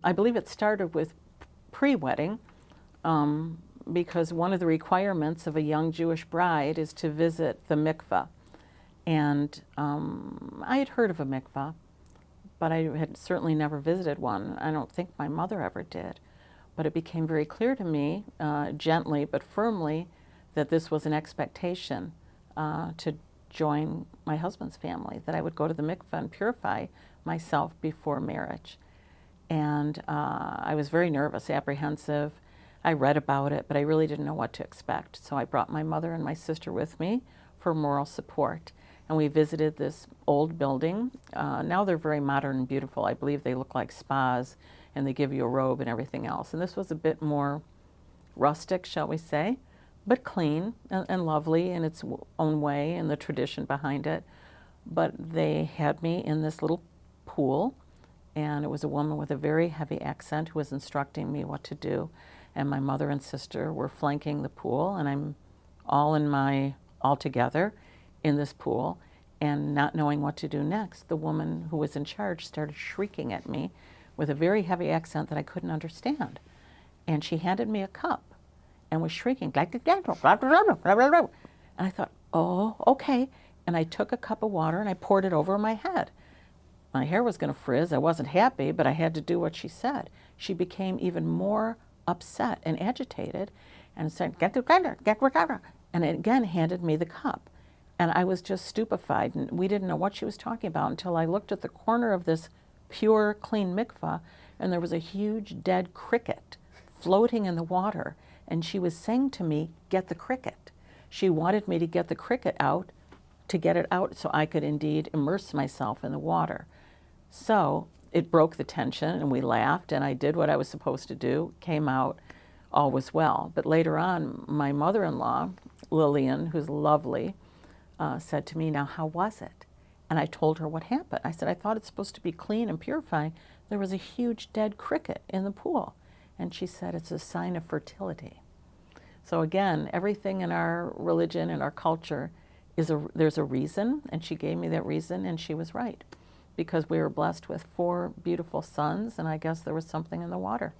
I believe it started with pre-wedding, because one of the requirements of a young Jewish bride is to visit the mikvah. And I had heard of a mikvah, but I had certainly never visited one. I don't think my mother ever did. But it became very clear to me, gently but firmly, that this was an expectation to join my husband's family, that I would go to the mikvah and purify myself before marriage. And I was very nervous, apprehensive. I read about it, but I really didn't know what to expect. So I brought my mother and my sister with me for moral support. And we visited this old building. Now they're very modern and beautiful. I believe they look like spas, and they give you a robe and everything else. And this was a bit more rustic, shall we say, but clean and lovely in its own way and the tradition behind it. But they had me in this little pool, and it was a woman with a very heavy accent who was instructing me what to do. And my mother and sister were flanking the pool, and I'm all together in this pool, and not knowing what to do next. The woman who was in charge started shrieking at me with a very heavy accent that I couldn't understand. And she handed me a cup and was shrieking, and I thought, oh, okay. And I took a cup of water and I poured it over my head. My hair was going to frizz. I wasn't happy, but I had to do what she said. She became even more upset and agitated and said, get water, and again handed me the cup. And I was just stupefied, and we didn't know what she was talking about until I looked at the corner of this pure, clean mikvah, and there was a huge dead cricket floating in the water, and she was saying to me, get the cricket. She wanted me to get the cricket out, to get it out so I could indeed immerse myself in the water. So it broke the tension, and we laughed, and I did what I was supposed to do, came out, all was well. But later on, my mother-in-law, Lillian, who's lovely, said to me, now how was it? And I told her what happened. I said, I thought it's supposed to be clean and purifying. There was a huge dead cricket in the pool. And she said, it's a sign of fertility. So again, everything in our religion and our culture, there's a reason, and she gave me that reason, and she was right. Because we were blessed with 4 beautiful sons, and I guess there was something in the water.